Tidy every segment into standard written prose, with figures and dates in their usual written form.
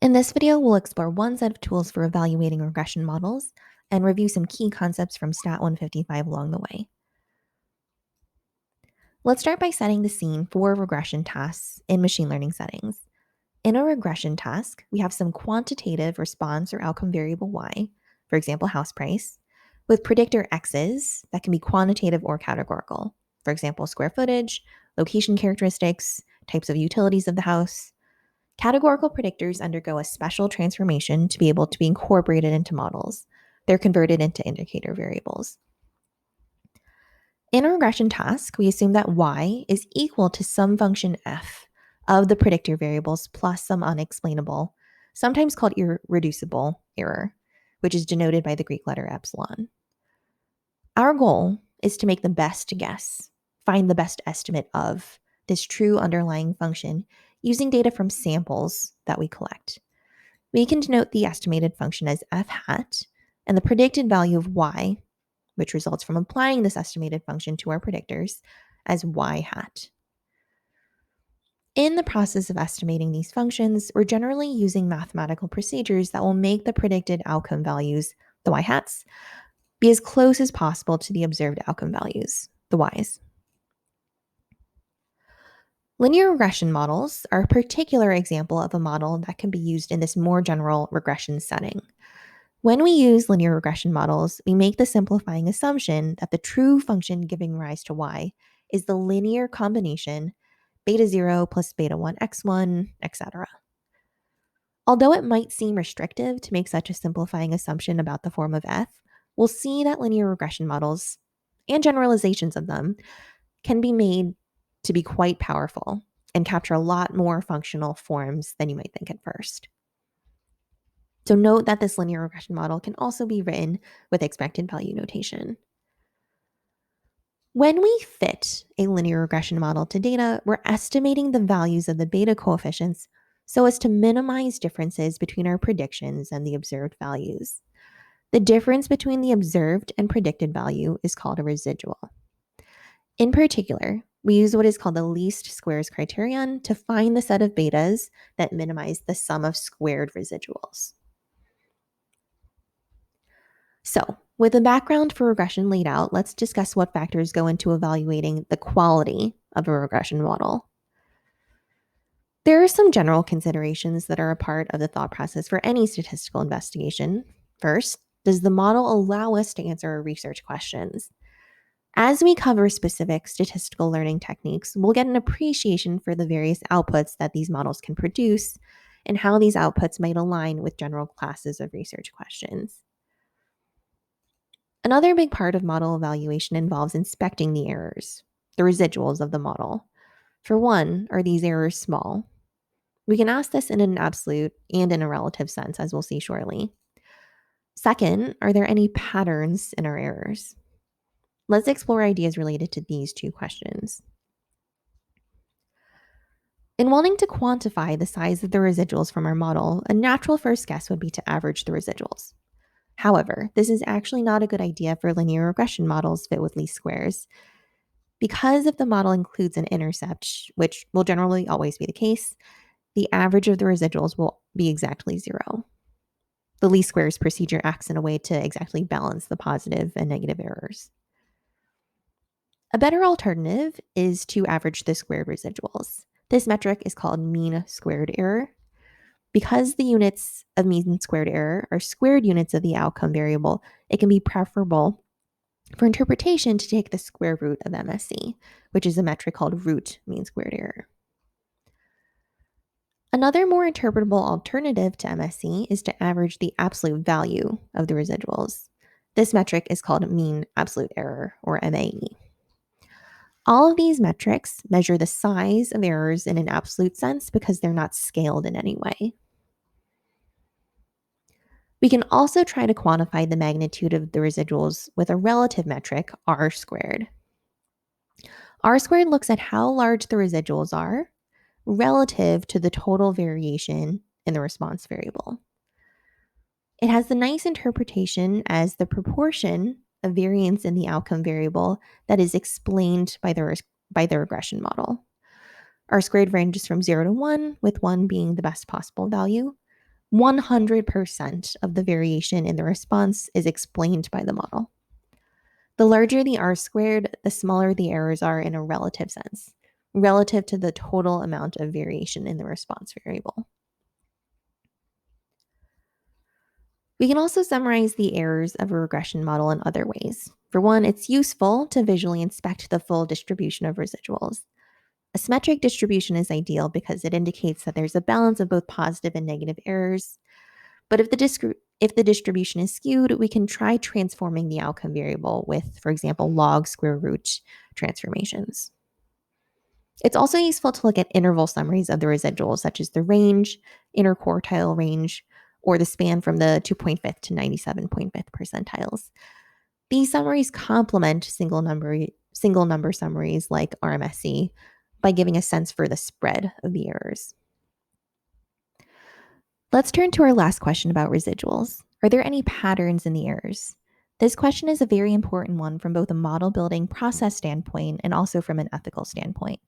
In this video, we'll explore one set of tools for evaluating regression models and review some key concepts from Stat 155 along the way. Let's start by setting the scene for regression tasks in machine learning settings. In a regression task, we have some quantitative response or outcome variable y, for example, house price, with predictor x's that can be quantitative or categorical, for example, square footage, location characteristics, types of utilities of the house. Categorical predictors undergo a special transformation to be able to be incorporated into models. They're converted into indicator variables. In a regression task, we assume that y is equal to some function f of the predictor variables plus some unexplainable, sometimes called irreducible error, which is denoted by the Greek letter epsilon. Our goal is to make the best guess, find the best estimate of this true underlying function using data from samples that we collect. We can denote the estimated function as f hat and the predicted value of y, which results from applying this estimated function to our predictors, as y hat. In the process of estimating these functions, we're generally using mathematical procedures that will make the predicted outcome values, the y hats, be as close as possible to the observed outcome values, the y's. Linear regression models are a particular example of a model that can be used in this more general regression setting. When we use linear regression models, we make the simplifying assumption that the true function giving rise to y is the linear combination beta 0 plus beta 1 x1, etc. Although it might seem restrictive to make such a simplifying assumption about the form of f, we'll see that linear regression models and generalizations of them can be made to be quite powerful and capture a lot more functional forms than you might think at first. So note that this linear regression model can also be written with expected value notation. When we fit a linear regression model to data, we're estimating the values of the beta coefficients so as to minimize differences between our predictions and the observed values. The difference between the observed and predicted value is called a residual. In particular, we use what is called the least squares criterion to find the set of betas that minimize the sum of squared residuals. So, with the background for regression laid out, let's discuss what factors go into evaluating the quality of a regression model. There are some general considerations that are a part of the thought process for any statistical investigation. First, does the model allow us to answer our research questions? As we cover specific statistical learning techniques, we'll get an appreciation for the various outputs that these models can produce and how these outputs might align with general classes of research questions. Another big part of model evaluation involves inspecting the errors, the residuals of the model. For one, are these errors small? We can ask this in an absolute and in a relative sense, as we'll see shortly. Second, are there any patterns in our errors? Let's explore ideas related to these two questions. In wanting to quantify the size of the residuals from our model, a natural first guess would be to average the residuals. However, this is actually not a good idea for linear regression models fit with least squares. Because if the model includes an intercept, which will generally always be the case, the average of the residuals will be exactly 0. The least squares procedure acts in a way to exactly balance the positive and negative errors. A better alternative is to average the squared residuals. This metric is called mean squared error. Because the units of mean squared error are squared units of the outcome variable, it can be preferable for interpretation to take the square root of MSE, which is a metric called root mean squared error. Another more interpretable alternative to MSE is to average the absolute value of the residuals. This metric is called mean absolute error, or MAE. All of these metrics measure the size of errors in an absolute sense because they're not scaled in any way. We can also try to quantify the magnitude of the residuals with a relative metric, R squared. R squared looks at how large the residuals are relative to the total variation in the response variable. It has the nice interpretation as the proportion of variance in the outcome variable that is explained by the regression model. R squared ranges from 0 to 1, with 1 being the best possible value. 100% of the variation in the response is explained by the model. The larger the R squared, the smaller the errors are in a relative sense, relative to the total amount of variation in the response variable. We can also summarize the errors of a regression model in other ways. For one, it's useful to visually inspect the full distribution of residuals. A symmetric distribution is ideal because it indicates that there's a balance of both positive and negative errors. But if the distribution is skewed, we can try transforming the outcome variable with, for example, log square root transformations. It's also useful to look at interval summaries of the residuals, such as the range, interquartile range, or the span from the 2.5th to 97.5th percentiles. These summaries complement single number summaries like RMSE by giving a sense for the spread of the errors. Let's turn to our last question about residuals. Are there any patterns in the errors? This question is a very important one from both a model building process standpoint and also from an ethical standpoint.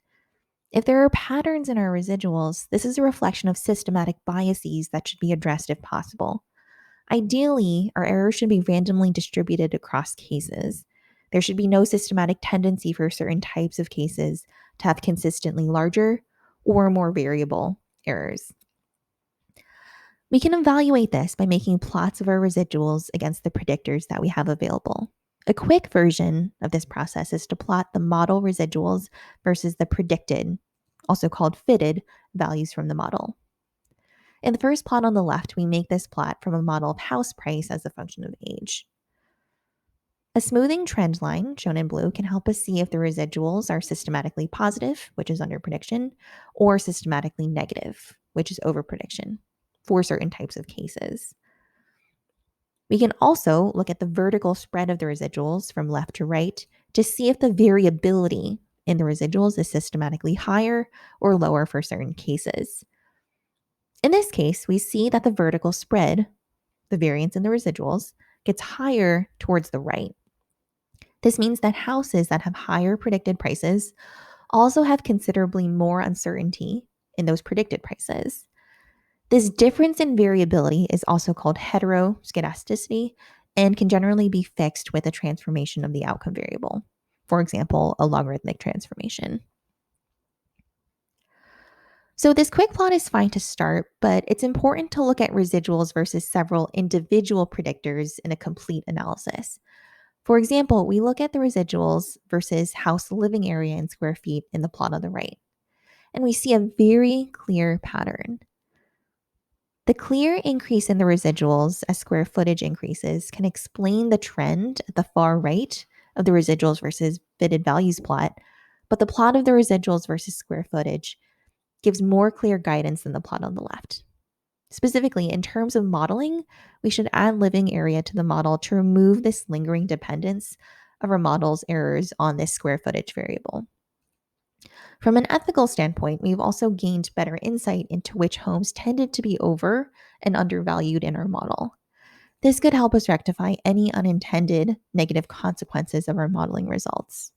If there are patterns in our residuals, this is a reflection of systematic biases that should be addressed if possible. Ideally, our errors should be randomly distributed across cases. There should be no systematic tendency for certain types of cases to have consistently larger or more variable errors. We can evaluate this by making plots of our residuals against the predictors that we have available. A quick version of this process is to plot the model residuals versus the predicted, also called fitted, values from the model. In the first plot on the left, we make this plot from a model of house price as a function of age. A smoothing trend line, shown in blue, can help us see if the residuals are systematically positive, which is under prediction, or systematically negative, which is over prediction, for certain types of cases. We can also look at the vertical spread of the residuals from left to right to see if the variability in the residuals is systematically higher or lower for certain cases. In this case, we see that the vertical spread, the variance in the residuals, gets higher towards the right. This means that houses that have higher predicted prices also have considerably more uncertainty in those predicted prices. This difference in variability is also called heteroscedasticity and can generally be fixed with a transformation of the outcome variable. For example, a logarithmic transformation. So this quick plot is fine to start, but it's important to look at residuals versus several individual predictors in a complete analysis. For example, we look at the residuals versus house living area in square feet in the plot on the right, and we see a very clear pattern. The clear increase in the residuals as square footage increases can explain the trend at the far right of the residuals versus fitted values plot, but the plot of the residuals versus square footage gives more clear guidance than the plot on the left. Specifically, in terms of modeling, we should add living area to the model to remove this lingering dependence of our model's errors on this square footage variable. From an ethical standpoint, we've also gained better insight into which homes tended to be over and undervalued in our model. This could help us rectify any unintended negative consequences of our modeling results.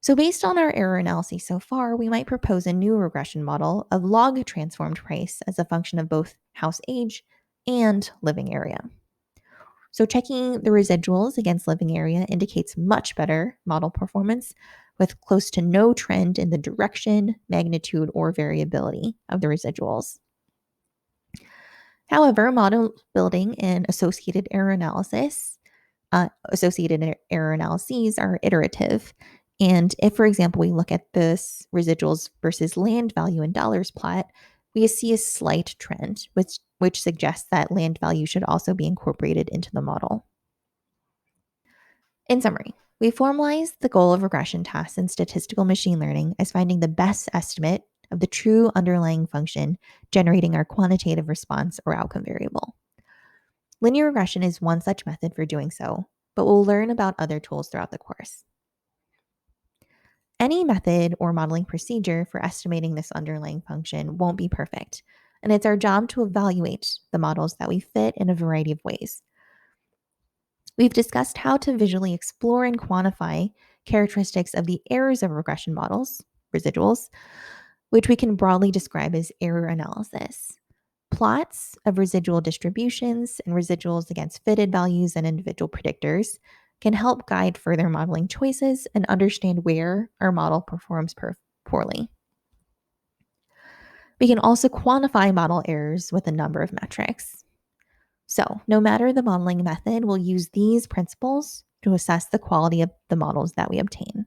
So based on our error analysis so far, we might propose a new regression model of log transformed price as a function of both house age and living area. So checking the residuals against living area indicates much better model performance with close to no trend in the direction, magnitude, or variability of the residuals. However, model building and associated error analyses are iterative. And if, for example, we look at this residuals versus land value in dollars plot, we see a slight trend, which suggests that land value should also be incorporated into the model. In summary, we formalized the goal of regression tasks in statistical machine learning as finding the best estimate of the true underlying function generating our quantitative response or outcome variable. Linear regression is one such method for doing so, but we'll learn about other tools throughout the course. Any method or modeling procedure for estimating this underlying function won't be perfect, and it's our job to evaluate the models that we fit in a variety of ways. We've discussed how to visually explore and quantify characteristics of the errors of regression models, residuals, which we can broadly describe as error analysis. Plots of residual distributions and residuals against fitted values and individual predictors can help guide further modeling choices and understand where our model performs poorly. We can also quantify model errors with a number of metrics. So, no matter the modeling method, we'll use these principles to assess the quality of the models that we obtain.